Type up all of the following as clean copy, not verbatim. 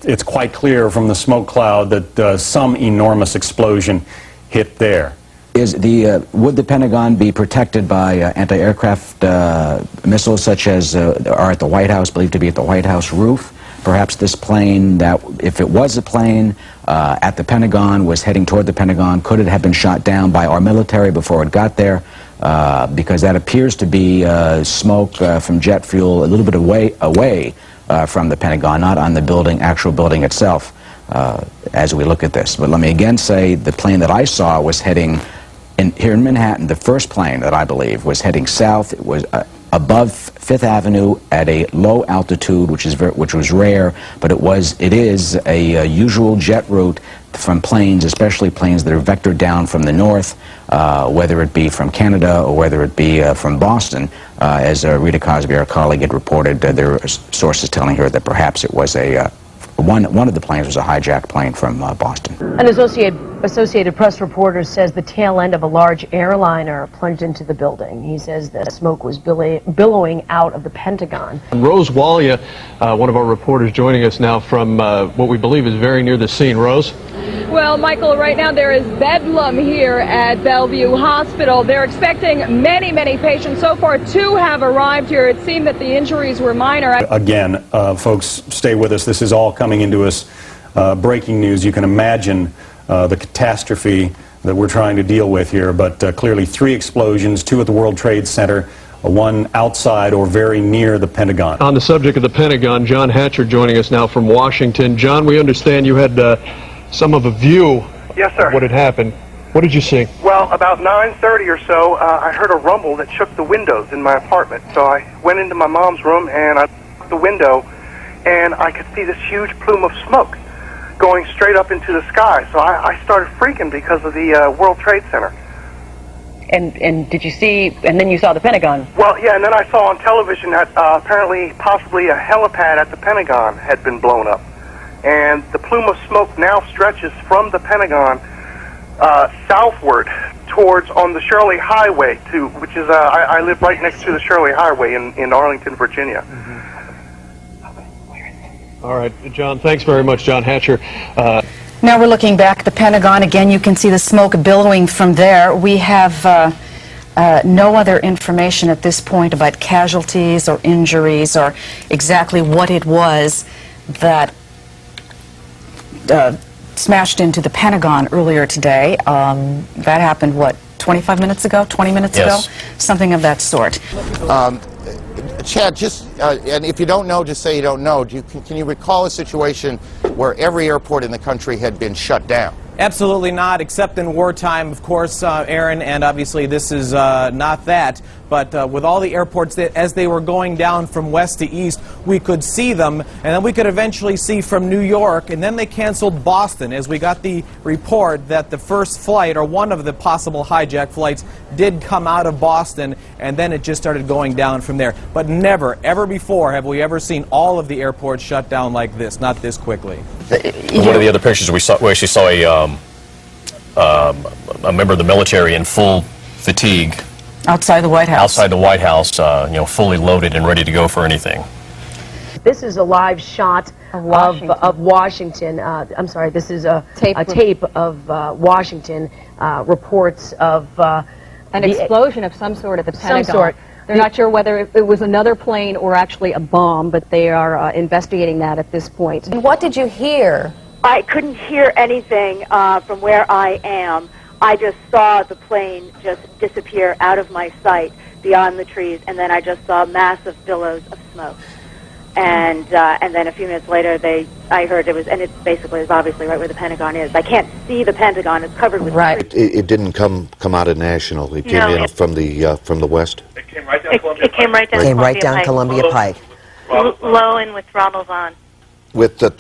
it's quite clear from the smoke cloud that some enormous explosion hit there. Would the Pentagon be protected by anti-aircraft missiles such as are at the White House, believed to be at the White House roof? Perhaps this plane, that if it was a plane at the Pentagon, was heading toward the Pentagon, could it have been shot down by our military before it got there? Because that appears to be smoke from jet fuel a little bit away from the Pentagon, not on the actual building itself, as we look at this. But let me again say, the plane that I saw was heading here in Manhattan. The first plane that I believe was heading south. It was above Fifth Avenue at a low altitude, which was rare, but it is a usual jet route from planes, especially planes that are vectored down from the north, whether it be from Canada or whether it be from Boston. As Rita Cosby, our colleague, had reported, there are sources telling her that perhaps it was one of the planes was a hijacked plane from Boston. An Associated Press reporter says the tail end of a large airliner plunged into the building. He says the smoke was billowing out of the Pentagon. Rose Walia, one of our reporters, joining us now from what we believe is very near the scene. Rose? Well, Michael, right now there is bedlam here at Bellevue Hospital. They're expecting many, many patients. So far, 2 have arrived here. It seemed that the injuries were minor. Again, folks, stay with us. This is all coming into us. Breaking news. You can imagine the catastrophe that we're trying to deal with here, but clearly 3 explosions, 2 at the World Trade Center, 1 outside or very near the Pentagon. On the subject of the Pentagon, John Hatcher joining us now from Washington. John, we understand you had some of a view Yes, sir. of what had happened. What did you see? Well, about 9:30 or so, I heard a rumble that shook the windows in my apartment. So I went into my mom's room and I looked out the window, and I could see this huge plume of smoke going straight up into the sky. So I started freaking because of the World Trade Center. And did you see, and then you saw the Pentagon? Well, yeah, and then I saw on television that apparently possibly a helipad at the Pentagon had been blown up. And the plume of smoke now stretches from the Pentagon southward towards on the Shirley Highway, which is, I live right next to the Shirley Highway in Arlington, Virginia. Mm-hmm. All right, John, thanks very much, John Hatcher. Now we're looking back at the Pentagon. Again, you can see the smoke billowing from there. We have no other information at this point about casualties or injuries or exactly what it was that smashed into the Pentagon earlier today. That happened, what, 25 minutes ago, 20 minutes Yes. ago? Something of that sort. Chad, and if you don't know, just say you don't know. Can you recall a situation where every airport in the country had been shut down? Absolutely not, except in wartime, of course, Aaron, and obviously this is not that. But with all the airports, as they were going down from west to east, we could see them, and then we could eventually see from New York, and then they canceled Boston, as we got the report that the first flight, or one of the possible hijack flights, did come out of Boston, and then it just started going down from there. But never, ever before have we ever seen all of the airports shut down like this, not this quickly. One of the other pictures we actually saw a member of the military in full fatigue Outside the White House. outside the White House, fully loaded and ready to go for anything. This is a live shot of Washington. I'm sorry, this is a tape of Washington reports of an explosion of some sort at the Pentagon. Some sort. They're not sure whether it was another plane or actually a bomb, but they are investigating that at this point. And what did you hear? I couldn't hear anything from where I am. I just saw the plane just disappear out of my sight beyond the trees, and then I just saw massive billows of smoke. And then a few minutes later, I heard it was, and it basically is obviously right where the Pentagon is. I can't see the Pentagon; it's covered with trees. It didn't come out of National. It came in from the west. It came right down Columbia Pike. Came right down Columbia Pike. Low and with throttles on. With the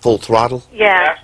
full throttle? Yeah.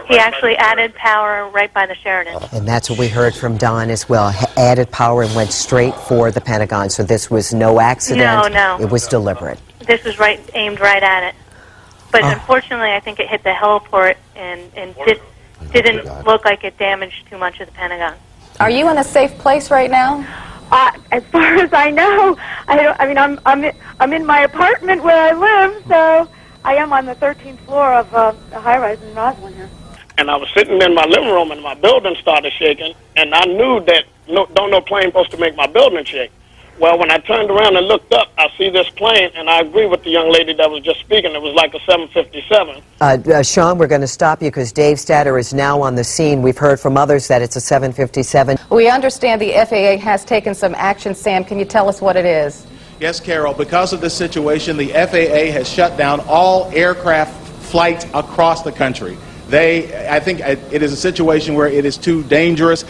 He actually added power right by the Sheridan. And that's what we heard from Don as well. Added power and went straight for the Pentagon. So this was no accident. No. It was deliberate. This was aimed right at it. But unfortunately, I think it hit the heliport and didn't look like it damaged too much of the Pentagon. Are you in a safe place right now? As far as I know, I'm in my apartment where I live, so I am on the 13th floor of a high-rise in Roslyn here. And I was sitting in my living room, and my building started shaking, and I knew that don't no plane supposed to make my building shake. Well, when I turned around and looked up, I see this plane, and I agree with the young lady that was just speaking. It was like a 757. Sean, we're going to stop you because Dave Statter is now on the scene. We've heard from others that it's a 757. We understand the FAA has taken some action. Sam, can you tell us what it is? Yes, Carol. Because of this situation, the FAA has shut down all aircraft flights across the country. I think it is a situation where it is too dangerous.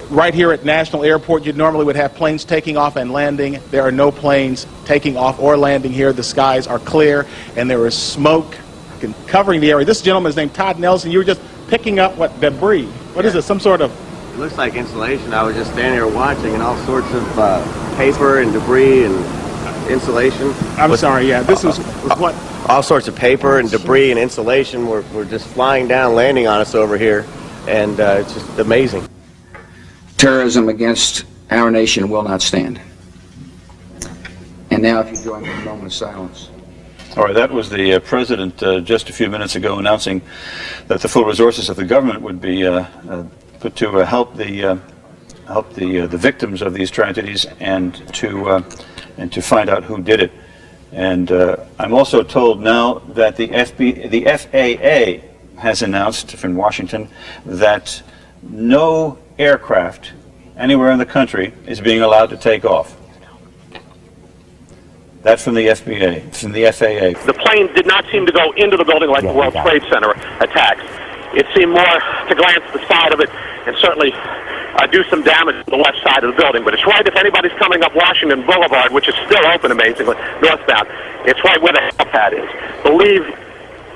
Right here at National Airport, you normally would have planes taking off and landing. There are no planes taking off or landing here. The skies are clear, and there is smoke covering the area. This gentleman is named Todd Nelson. You were just picking up what debris. What is it? Some sort of... It looks like insulation. I was just standing here watching, and all sorts of paper and debris and insulation. I'm sorry, yeah. This was what... All sorts of paper and debris and insulation were just flying down, landing on us over here, and it's just amazing. Terrorism against our nation will not stand. And now if you join me in a moment of silence. All right, that was the President just a few minutes ago announcing that the full resources of the government would be put to help the victims of these tragedies and to find out who did it. And I'm also told now that the FAA has announced from Washington that no aircraft anywhere in the country is being allowed to take off. That's from the FAA. The plane did not seem to go into the building like the World Trade Center attacks. It seemed more to glance the side of it and certainly do some damage to the left side of the building. But it's right, if anybody's coming up Washington Boulevard, which is still open amazingly, northbound, it's right where the helipad is. Believe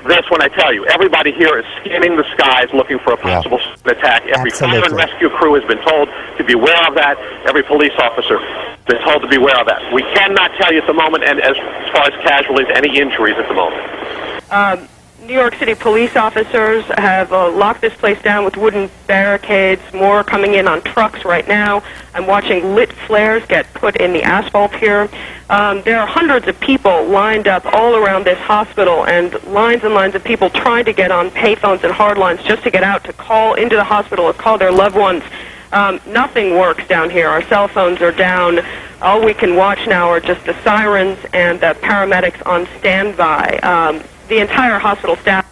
this when I tell you, everybody here is scanning the skies looking for a possible attack. Every fire and rescue crew has been told to be aware of that. Every police officer has been told to be aware of that. We cannot tell you at the moment, and as far as casualties, any injuries at the moment. New York City police officers have locked this place down with wooden barricades. More coming in on trucks right now. I'm watching lit flares get put in the asphalt here. There are hundreds of people lined up all around this hospital, and lines of people trying to get on payphones and hard lines just to get out to call into the hospital or call their loved ones. Nothing works down here. Our cell phones are down. All we can watch now are just the sirens and the paramedics on standby. The entire hospital staff.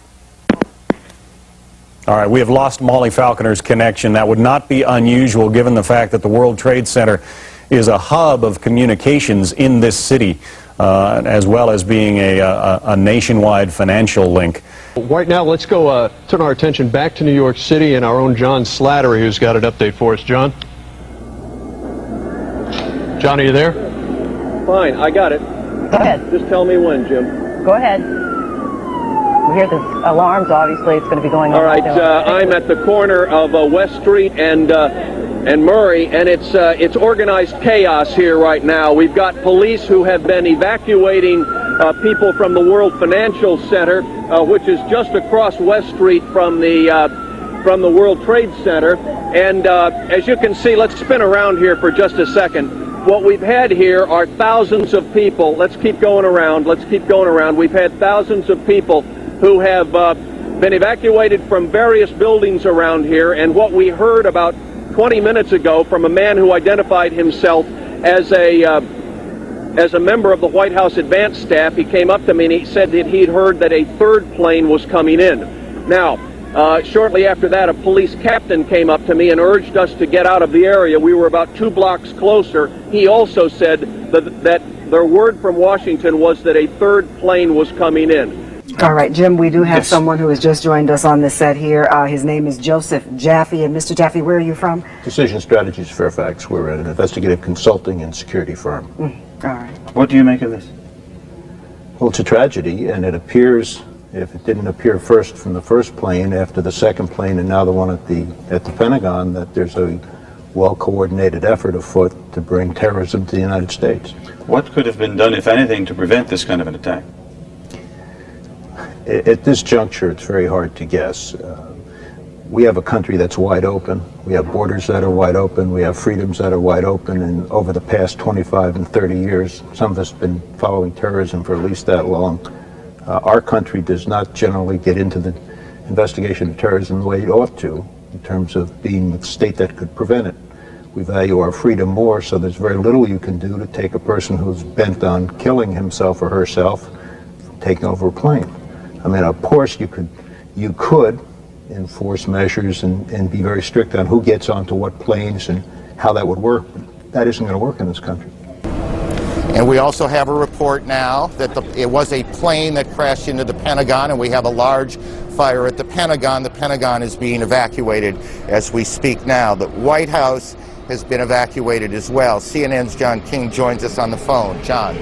All right, we have lost Molly Falconer's connection. That would not be unusual given the fact that the World Trade Center is a hub of communications in this city, as well as being a nationwide financial link. Right now, let's go turn our attention back to New York City and our own John Slattery, who's got an update for us. John? John, are you there? Fine, I got it. Go ahead. Just tell me when, Jim. Go ahead. We hear the alarms, obviously. It's going to be going on. All right, I'm at the corner of West Street and Murray, and it's organized chaos here right now. We've got police who have been evacuating people from the World Financial Center, which is just across West Street from the World Trade Center. And as you can see, let's spin around here for just a second. What we've had here are thousands of people. Let's keep going around. We've had thousands of people who have been evacuated from various buildings around here, and what we heard about 20 minutes ago from a man who identified himself as a member of the White House advance staff, he came up to me and he said that he'd heard that a third plane was coming in. Now, shortly after that, a police captain came up to me and urged us to get out of the area. We were about 2 blocks closer. He also said that their word from Washington was that a third plane was coming in. All right, Jim, we do have someone who has just joined us on the set here. His name is Joseph Jaffe. And Mr. Jaffe, where are you from? Decision Strategies Fairfax. We're an investigative consulting and security firm. All right. What do you make of this? Well, it's a tragedy, and it appears, if it didn't appear first from the first plane, after the second plane, and now the one at the Pentagon, that there's a well-coordinated effort afoot to bring terrorism to the United States. What could have been done, if anything, to prevent this kind of an attack? At this juncture, it's very hard to guess. We have a country that's wide open. We have borders that are wide open. We have freedoms that are wide open. And over the past 25 and 30 years, some of us have been following terrorism for at least that long. Our country does not generally get into the investigation of terrorism the way it ought to, in terms of being the state that could prevent it. We value our freedom more, so there's very little you can do to take a person who's bent on killing himself or herself from taking over a plane. I mean, of course, you could enforce measures and be very strict on who gets onto what planes and how that would work. But that isn't going to work in this country. And we also have a report now that it was a plane that crashed into the Pentagon, and we have a large fire at the Pentagon. The Pentagon is being evacuated as we speak now. The White House has been evacuated as well. CNN's John King joins us on the phone. John.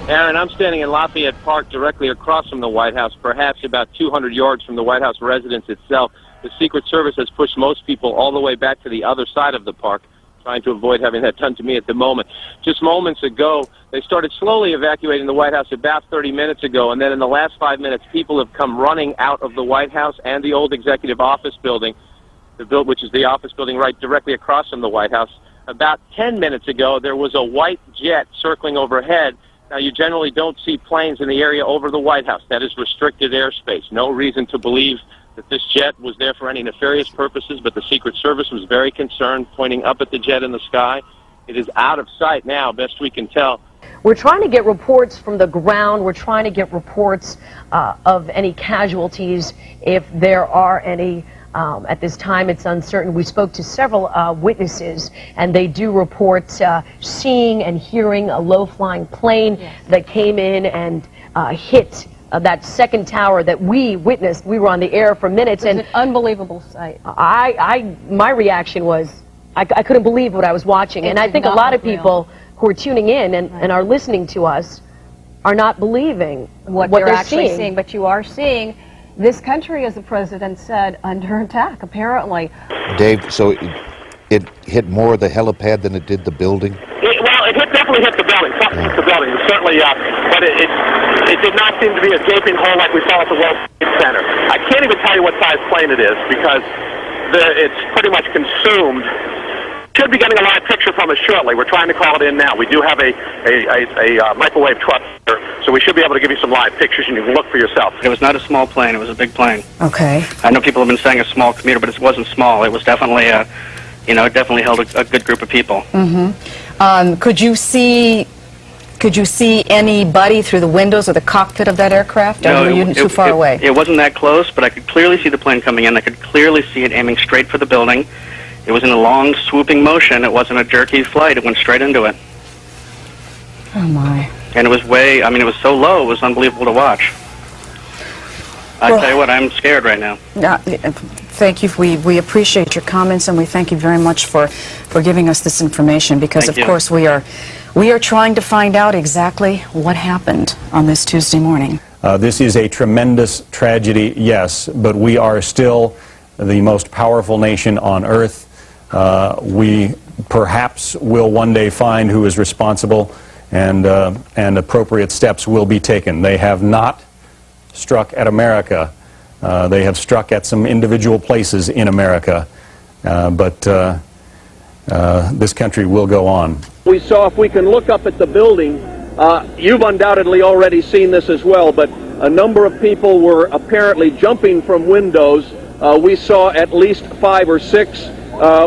Aaron, I'm standing in Lafayette Park directly across from the White House, perhaps about 200 yards from the White House residence itself. The Secret Service has pushed most people all the way back to the other side of the park, trying to avoid having that done to me at the moment. Just moments ago, they started slowly evacuating the White House about 30 minutes ago, and then in the last 5 minutes, people have come running out of the White House and the old Executive Office building, which is the office building right directly across from the White House. About 10 minutes ago, there was a white jet circling overhead. Now, you generally don't see planes in the area over the White House. That is restricted airspace. No reason to believe that this jet was there for any nefarious purposes, but the Secret Service was very concerned, pointing up at the jet in the sky. It is out of sight now, best we can tell. We're trying to get reports from the ground. We're trying to get reports of any casualties, if there are any. At this time, it's uncertain. We spoke to several witnesses, and they do report seeing and hearing a low-flying plane that came in and hit that second tower that we witnessed. We were on the air for minutes. It was an unbelievable sight. My reaction was, I couldn't believe what I was watching. And I think a lot of people who are tuning in and are listening to us are not believing what they're they're actually seeing. But you are seeing this country, as the president said, under attack, apparently. Dave, so it hit more of the helipad than it did the building? It definitely hit the building, certainly, but it did not seem to be a gaping hole like we saw at the World Trade Center. I can't even tell you what size plane it is because it's pretty much consumed. Should be getting a live picture from us shortly. We're trying to call it in now. We do have a microwave truck here, so we should be able to give you some live pictures, and you can look for yourself. It was not a small plane. It was a big plane. Okay. I know people have been saying a small commuter, but it wasn't small. It was definitely it definitely held a good group of people. Mm-hmm. Could you see anybody through the windows of the cockpit of that aircraft? Or were you too far away? It wasn't that close, but I could clearly see the plane coming in. I could clearly see it aiming straight for the building. It was in a long, swooping motion. It wasn't a jerky flight. It went straight into it. Oh, my. And it was it was so low, it was unbelievable to watch. I tell you what, I'm scared right now. Thank you. We appreciate your comments, and we thank you very much for giving us this information, because, of course, we are trying to find out exactly what happened on this Tuesday morning. This is a tremendous tragedy, yes, but we are still the most powerful nation on earth. We perhaps will one day find who is responsible, and appropriate steps will be taken. They have not struck at America. They have struck at some individual places in America, but this country will go on. We saw, if we can look up at the building, you've undoubtedly already seen this as well, but a number of people were apparently jumping from windows. We saw at least 5 or 6.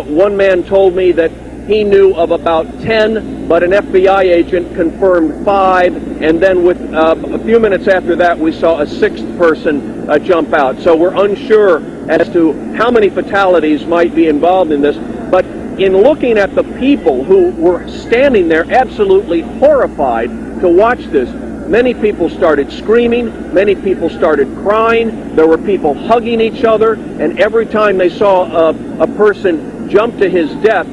One man told me that he knew of about 10, but an FBI agent confirmed 5, and then with a few minutes after that, we saw a 6th person jump out. So we're unsure as to how many fatalities might be involved in this, but in looking at the people who were standing there absolutely horrified to watch this, many people started screaming, many people started crying, there were people hugging each other, and every time they saw a person jump to his death,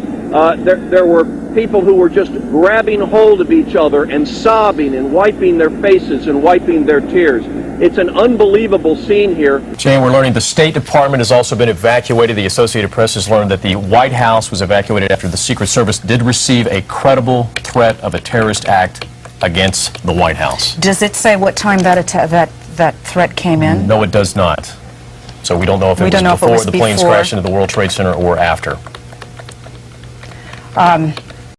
there were people who were just grabbing hold of each other and sobbing and wiping their faces and wiping their tears. It's an unbelievable scene here. Jane, we're learning the State Department has also been evacuated. The Associated Press has learned that the White House was evacuated after the Secret Service did receive a credible threat of a terrorist act against the White House. Does it say what time that threat came in? No, it does not. So we don't know if it was before the planes crashed into the World Trade Center or after.